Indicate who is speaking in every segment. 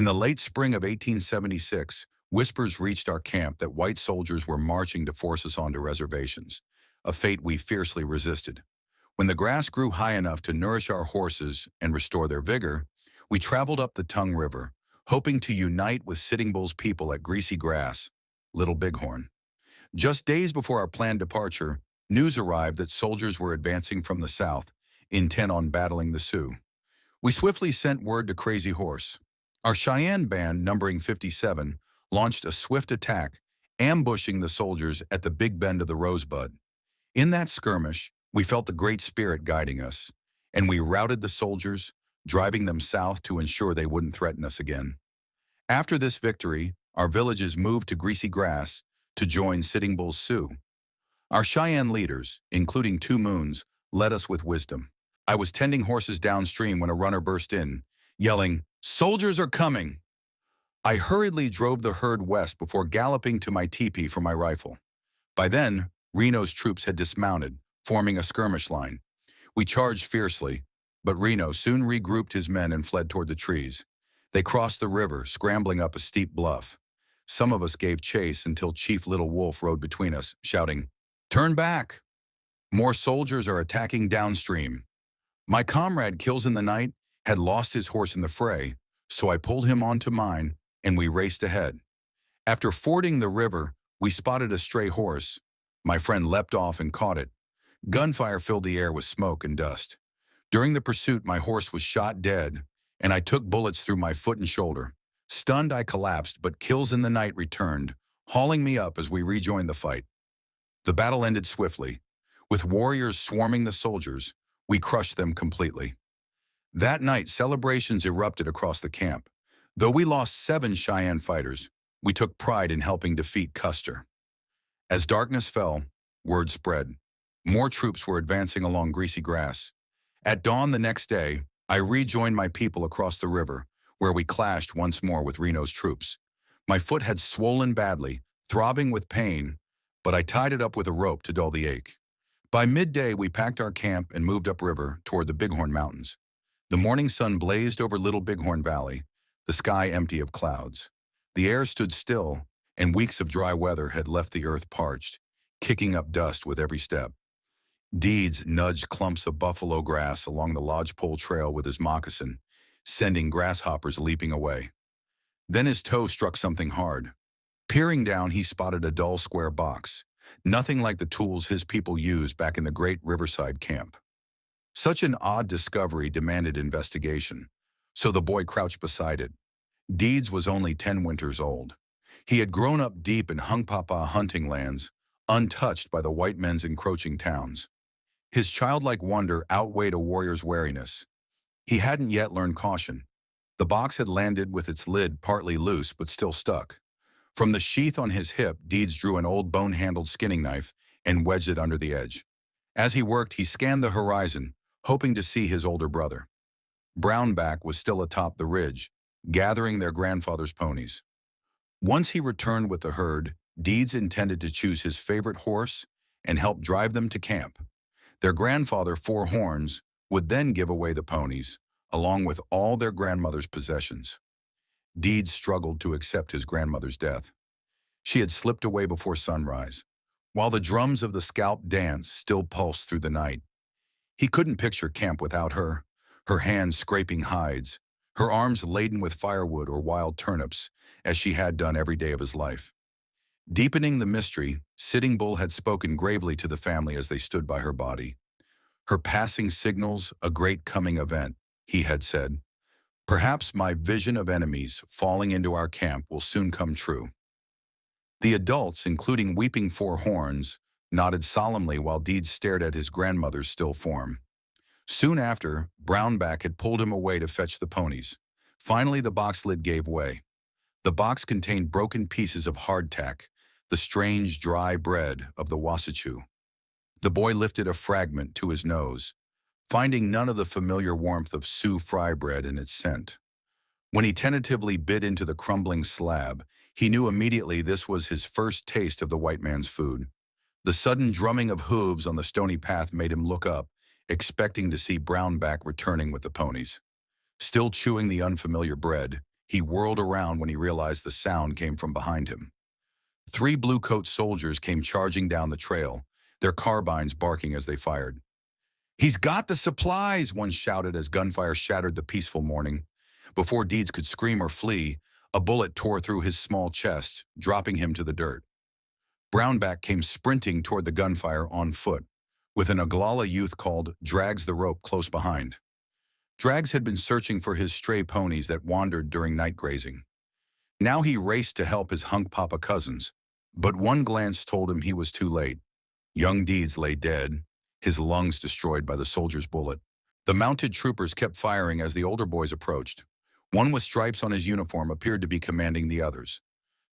Speaker 1: the late spring of 1876, whispers reached our camp that white soldiers were marching to force us onto reservations, a fate we fiercely resisted. When the grass grew high enough to nourish our horses and restore their vigor, we traveled up the Tongue River, hoping to unite with Sitting Bull's people at Greasy Grass, Little Bighorn. Just days before our planned departure, news arrived that soldiers were advancing from the south, intent on battling the Sioux. We swiftly sent word to Crazy Horse. Our Cheyenne band, numbering 57, launched a swift attack, ambushing the soldiers at the big bend of the Rosebud. In that skirmish, we felt the Great Spirit guiding us, and we routed the soldiers, driving them south to ensure they wouldn't threaten us again. After this victory, our villages moved to Greasy Grass to join Sitting Bull's Sioux. Our Cheyenne leaders, including Two Moons, led us with wisdom. I was tending horses downstream when a runner burst in, yelling, "Soldiers are coming!" I hurriedly drove the herd west before galloping to my teepee for my rifle. By then, Reno's troops had dismounted, forming a skirmish line. We charged fiercely, but Reno soon regrouped his men and fled toward the trees. They crossed the river, scrambling up a steep bluff. Some of us gave chase until Chief Little Wolf rode between us, shouting, "Turn back! More soldiers are attacking downstream." My comrade, Kills in the Night, had lost his horse in the fray, so I pulled him onto mine and we raced ahead. After fording the river, we spotted a stray horse. My friend leapt off and caught it. Gunfire filled the air with smoke and dust. During the pursuit, my horse was shot dead, and I took bullets through my foot and shoulder. Stunned, I collapsed, but Kills in the Night returned, hauling me up as we rejoined the fight. The battle ended swiftly. With warriors swarming the soldiers, we crushed them completely. That night, celebrations erupted across the camp. Though we lost 7 Cheyenne fighters, we took pride in helping defeat Custer. As darkness fell, word spread. More troops were advancing along Greasy Grass. At dawn the next day, I rejoined my people across the river, where we clashed once more with Reno's troops. My foot had swollen badly, throbbing with pain, but I tied it up with a rope to dull the ache. By midday, we packed our camp and moved upriver toward the Bighorn Mountains. The morning sun blazed over Little Bighorn Valley, the sky empty of clouds. The air stood still, and weeks of dry weather had left the earth parched, kicking up dust with every step. Deeds nudged clumps of buffalo grass along the lodgepole trail with his moccasin, sending grasshoppers leaping away. Then his toe struck something hard. Peering down, he spotted a dull square box, nothing like the tools his people used back in the great riverside camp. Such an odd discovery demanded investigation, so the boy crouched beside it. Deeds was only 10 winters old. He had grown up deep in Hunkpapa hunting lands, untouched by the white men's encroaching towns. His childlike wonder outweighed a warrior's wariness. He hadn't yet learned caution. The box had landed with its lid partly loose but still stuck. From the sheath on his hip, Deeds drew an old bone-handled skinning knife and wedged it under the edge. As he worked, he scanned the horizon, hoping to see his older brother. Brownback was still atop the ridge, gathering their grandfather's ponies. Once he returned with the herd, Deeds intended to choose his favorite horse and help drive them to camp. Their grandfather, Four Horns, would then give away the ponies, along with all their grandmother's possessions. Deeds struggled to accept his grandmother's death. She had slipped away before sunrise, while the drums of the scalp dance still pulsed through the night. He couldn't picture camp without her, her hands scraping hides, her arms laden with firewood or wild turnips, as she had done every day of his life. Deepening the mystery, Sitting Bull had spoken gravely to the family as they stood by her body. "Her passing signals a great coming event," he had said. "Perhaps my vision of enemies falling into our camp will soon come true." The adults, including Weeping Four Horns, nodded solemnly while Deeds stared at his grandmother's still form. Soon after, Brownback had pulled him away to fetch the ponies. Finally, the box lid gave way. The box contained broken pieces of hardtack, the strange, dry bread of the Wasatchew. The boy lifted a fragment to his nose, finding none of the familiar warmth of Sioux fry bread in its scent. When he tentatively bit into the crumbling slab, he knew immediately this was his first taste of the white man's food. The sudden drumming of hooves on the stony path made him look up, expecting to see Brownback returning with the ponies. Still chewing the unfamiliar bread, He whirled around when he realized the sound came from behind him. Three blue-coat soldiers came charging down the trail, their carbines barking as they fired. "He's got the supplies!" one shouted as gunfire shattered the peaceful morning. Before Deeds could scream or flee, a bullet tore through his small chest, dropping him to the dirt. Brownback came sprinting toward the gunfire on foot, with an Oglala youth called Drags the Rope close behind. Drags had been searching for his stray ponies that wandered during night grazing. Now he raced to help his hunk papa cousins, but one glance told him he was too late. Young Deeds lay dead, his lungs destroyed by the soldier's bullet. The mounted troopers kept firing as the older boys approached. One with stripes on his uniform appeared to be commanding the others.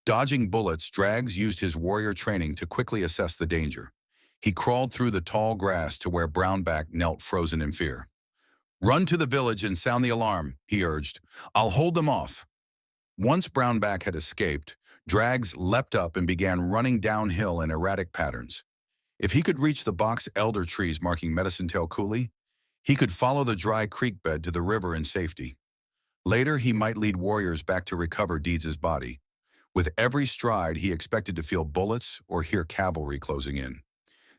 Speaker 1: Dodging bullets, Drags used his warrior training to quickly assess the danger. He crawled through the tall grass to where Brownback knelt frozen in fear. "Run to the village and sound the alarm," he urged. "I'll hold them off." Once Brownback had escaped, Drags leapt up and began running downhill in erratic patterns. If he could reach the box elder trees marking Medicine Tail Coulee, he could follow the dry creek bed to the river in safety. Later, he might lead warriors back to recover Deeds' body. With every stride, he expected to feel bullets or hear cavalry closing in.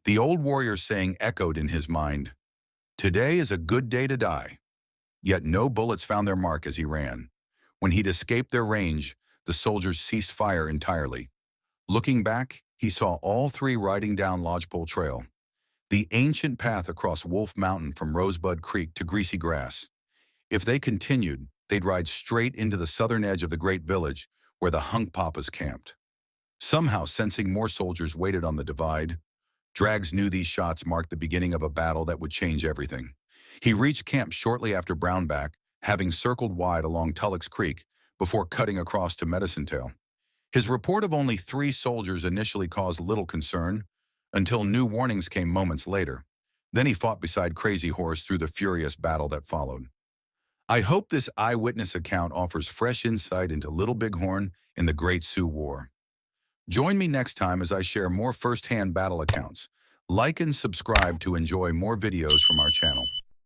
Speaker 1: The old warrior saying echoed in his mind, "Today is a good day to die." Yet no bullets found their mark as he ran. When he'd escaped their range, the soldiers ceased fire entirely. Looking back, he saw all three riding down Lodgepole Trail, the ancient path across Wolf Mountain from Rosebud Creek to Greasy Grass. If they continued, they'd ride straight into the southern edge of the great village where the Hunk Papas camped. Somehow, sensing more soldiers waited on the divide, Drags knew these shots marked the beginning of a battle that would change everything. He reached camp shortly after Brownback, having circled wide along Tulloch's Creek before cutting across to Medicine Tail. His report of only 3 soldiers initially caused little concern, until new warnings came moments later. Then he fought beside Crazy Horse through the furious battle that followed. I hope this eyewitness account offers fresh insight into Little Bighorn in the Great Sioux War. Join me next time as I share more first-hand battle accounts. Like and subscribe to enjoy more videos from our channel.